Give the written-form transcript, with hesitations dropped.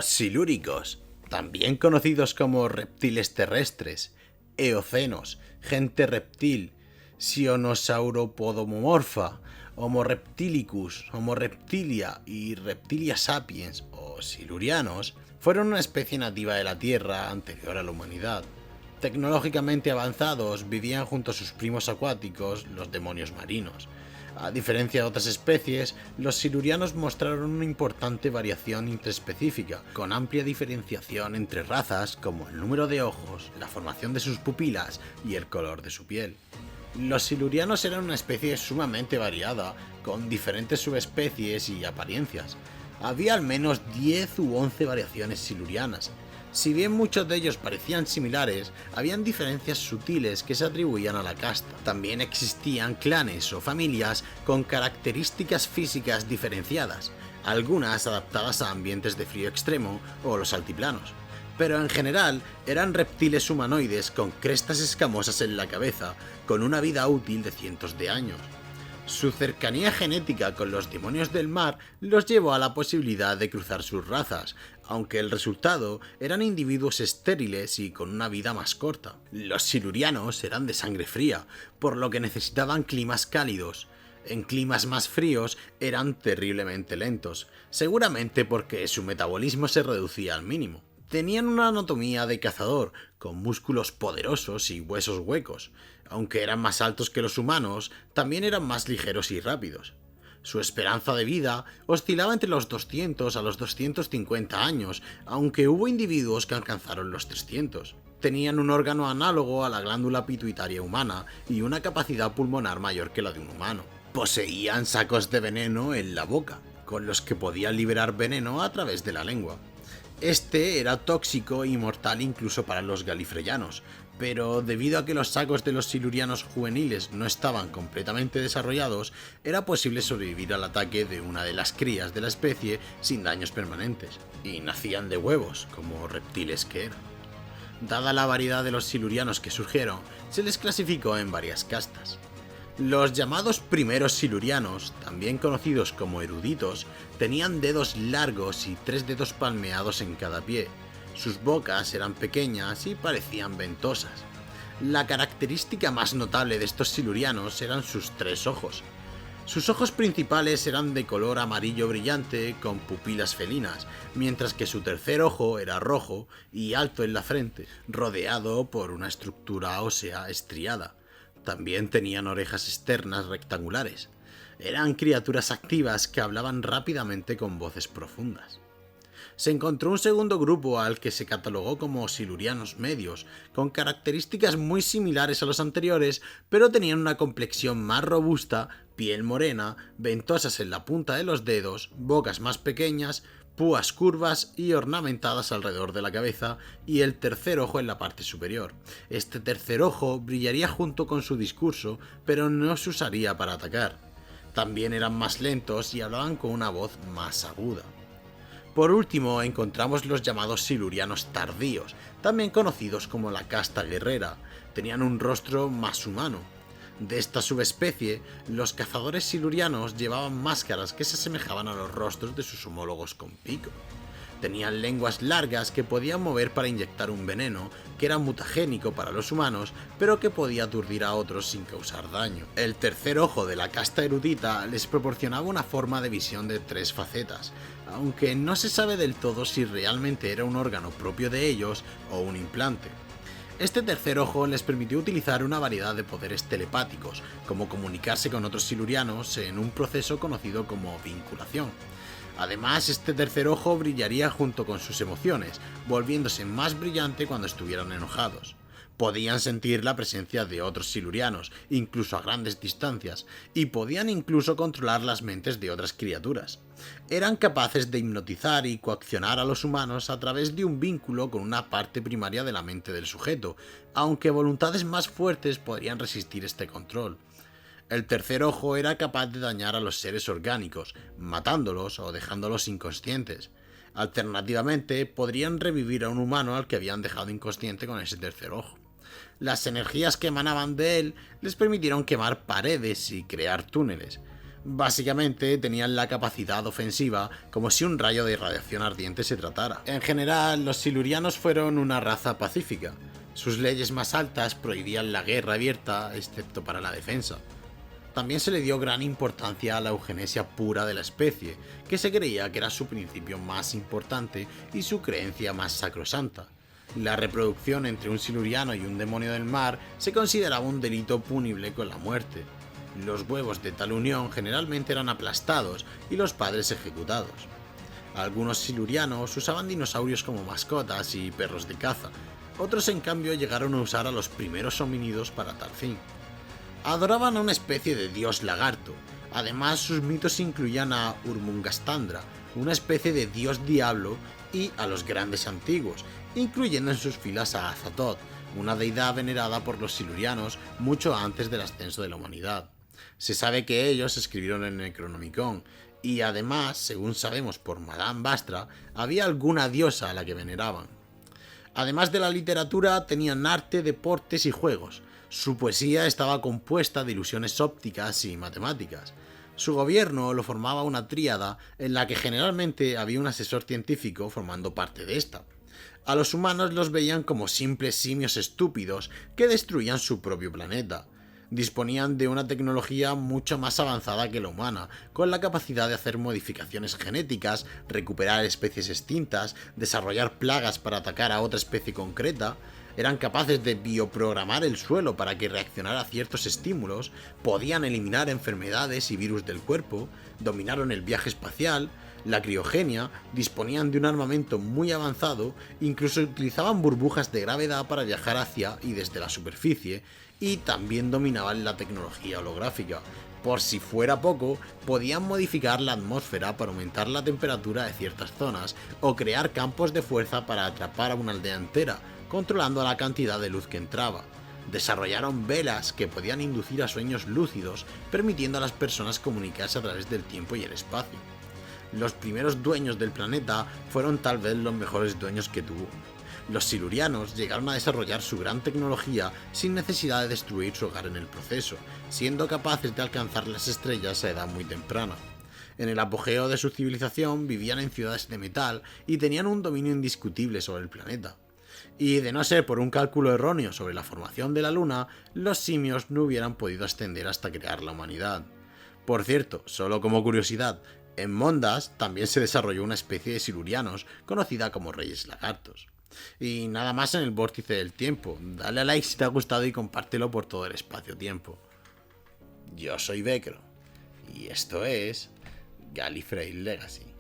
Los silúricos, también conocidos como reptiles terrestres, eocenos, gente reptil, sionosauropodomorfa, Homo reptilicus, Homo reptilia y Reptilia sapiens o silurianos, fueron una especie nativa de la Tierra anterior a la humanidad. Tecnológicamente avanzados, vivían junto a sus primos acuáticos, los demonios marinos. A diferencia de otras especies, los silurianos mostraron una importante variación interespecífica, con amplia diferenciación entre razas como el número de ojos, la formación de sus pupilas y el color de su piel. Los silurianos eran una especie sumamente variada, con diferentes subespecies y apariencias. Había al menos 10 u 11 variaciones silurianas. Si bien muchos de ellos parecían similares, habían diferencias sutiles que se atribuían a la casta. También existían clanes o familias con características físicas diferenciadas, algunas adaptadas a ambientes de frío extremo o los altiplanos. Pero en general eran reptiles humanoides con crestas escamosas en la cabeza, con una vida útil de cientos de años. Su cercanía genética con los demonios del mar los llevó a la posibilidad de cruzar sus razas, aunque el resultado eran individuos estériles y con una vida más corta. Los silurianos eran de sangre fría, por lo que necesitaban climas cálidos. En climas más fríos eran terriblemente lentos, seguramente porque su metabolismo se reducía al mínimo. Tenían una anatomía de cazador, con músculos poderosos y huesos huecos. Aunque eran más altos que los humanos, también eran más ligeros y rápidos. Su esperanza de vida oscilaba entre los 200 a los 250 años, aunque hubo individuos que alcanzaron los 300. Tenían un órgano análogo a la glándula pituitaria humana y una capacidad pulmonar mayor que la de un humano. Poseían sacos de veneno en la boca, con los que podían liberar veneno a través de la lengua. Este era tóxico y mortal incluso para los galifreyanos, pero debido a que los sacos de los silurianos juveniles no estaban completamente desarrollados, era posible sobrevivir al ataque de una de las crías de la especie sin daños permanentes, y nacían de huevos, como reptiles que eran. Dada la variedad de los silurianos que surgieron, se les clasificó en varias castas. Los llamados primeros silurianos, también conocidos como eruditos, tenían dedos largos y 3 dedos palmeados en cada pie. Sus bocas eran pequeñas y parecían ventosas. La característica más notable de estos silurianos eran sus 3 ojos. Sus ojos principales eran de color amarillo brillante con pupilas felinas, mientras que su tercer ojo era rojo y alto en la frente, rodeado por una estructura ósea estriada. También tenían orejas externas rectangulares. Eran criaturas activas que hablaban rápidamente con voces profundas. Se encontró un segundo grupo al que se catalogó como silurianos medios, con características muy similares a los anteriores, pero tenían una complexión más robusta, piel morena, ventosas en la punta de los dedos, bocas más pequeñas, púas curvas y ornamentadas alrededor de la cabeza, y el tercer ojo en la parte superior. Este tercer ojo brillaría junto con su discurso, pero no se usaría para atacar. También eran más lentos y hablaban con una voz más aguda. Por último, encontramos los llamados silurianos tardíos, también conocidos como la casta guerrera. Tenían un rostro más humano. De esta subespecie, los cazadores silurianos llevaban máscaras que se asemejaban a los rostros de sus homólogos con pico. Tenían lenguas largas que podían mover para inyectar un veneno, que era mutagénico para los humanos, pero que podía aturdir a otros sin causar daño. El tercer ojo de la casta erudita les proporcionaba una forma de visión de 3 facetas, aunque no se sabe del todo si realmente era un órgano propio de ellos o un implante. Este tercer ojo les permitió utilizar una variedad de poderes telepáticos, como comunicarse con otros silurianos en un proceso conocido como vinculación. Además, este tercer ojo brillaría junto con sus emociones, volviéndose más brillante cuando estuvieran enojados. Podían sentir la presencia de otros silurianos, incluso a grandes distancias, y podían incluso controlar las mentes de otras criaturas. Eran capaces de hipnotizar y coaccionar a los humanos a través de un vínculo con una parte primaria de la mente del sujeto, aunque voluntades más fuertes podrían resistir este control. El tercer ojo era capaz de dañar a los seres orgánicos, matándolos o dejándolos inconscientes. Alternativamente, podrían revivir a un humano al que habían dejado inconsciente con ese tercer ojo. Las energías que emanaban de él les permitieron quemar paredes y crear túneles. Básicamente tenían la capacidad ofensiva como si un rayo de radiación ardiente se tratara. En general, los silurianos fueron una raza pacífica. Sus leyes más altas prohibían la guerra abierta, excepto para la defensa. También se le dio gran importancia a la eugenesia pura de la especie, que se creía que era su principio más importante y su creencia más sacrosanta. La reproducción entre un siluriano y un demonio del mar se consideraba un delito punible con la muerte. Los huevos de tal unión generalmente eran aplastados y los padres ejecutados. Algunos silurianos usaban dinosaurios como mascotas y perros de caza, otros en cambio llegaron a usar a los primeros homínidos para tal fin. Adoraban a una especie de dios lagarto. Además, sus mitos incluían a Urmungastandra, una especie de dios diablo, y a los grandes antiguos, incluyendo en sus filas a Azathoth, una deidad venerada por los silurianos mucho antes del ascenso de la humanidad. Se sabe que ellos escribieron el Necronomicon, y además, según sabemos por Madame Vastra, había alguna diosa a la que veneraban. Además de la literatura, tenían arte, deportes y juegos. Su poesía estaba compuesta de ilusiones ópticas y matemáticas. Su gobierno lo formaba una tríada en la que generalmente había un asesor científico formando parte de esta. A los humanos los veían como simples simios estúpidos que destruían su propio planeta. Disponían de una tecnología mucho más avanzada que la humana, con la capacidad de hacer modificaciones genéticas, recuperar especies extintas, desarrollar plagas para atacar a otra especie concreta. Eran capaces de bioprogramar el suelo para que reaccionara a ciertos estímulos, podían eliminar enfermedades y virus del cuerpo, dominaron el viaje espacial, la criogenia, disponían de un armamento muy avanzado, incluso utilizaban burbujas de gravedad para viajar hacia y desde la superficie, y también dominaban la tecnología holográfica. Por si fuera poco, podían modificar la atmósfera para aumentar la temperatura de ciertas zonas o crear campos de fuerza para atrapar a una aldea entera, controlando la cantidad de luz que entraba. Desarrollaron velas que podían inducir a sueños lúcidos, permitiendo a las personas comunicarse a través del tiempo y el espacio. Los primeros dueños del planeta fueron tal vez los mejores dueños que tuvo. Los silurianos llegaron a desarrollar su gran tecnología sin necesidad de destruir su hogar en el proceso, siendo capaces de alcanzar las estrellas a edad muy temprana. En el apogeo de su civilización vivían en ciudades de metal y tenían un dominio indiscutible sobre el planeta. Y de no ser por un cálculo erróneo sobre la formación de la Luna, los simios no hubieran podido ascender hasta crear la humanidad. Por cierto, solo como curiosidad, en Mondas también se desarrolló una especie de silurianos conocida como Reyes Lagartos. Y nada más en el vórtice del tiempo. Dale a like si te ha gustado y compártelo por todo el espacio-tiempo. Yo soy Becro y esto es Gallifrey Legacy.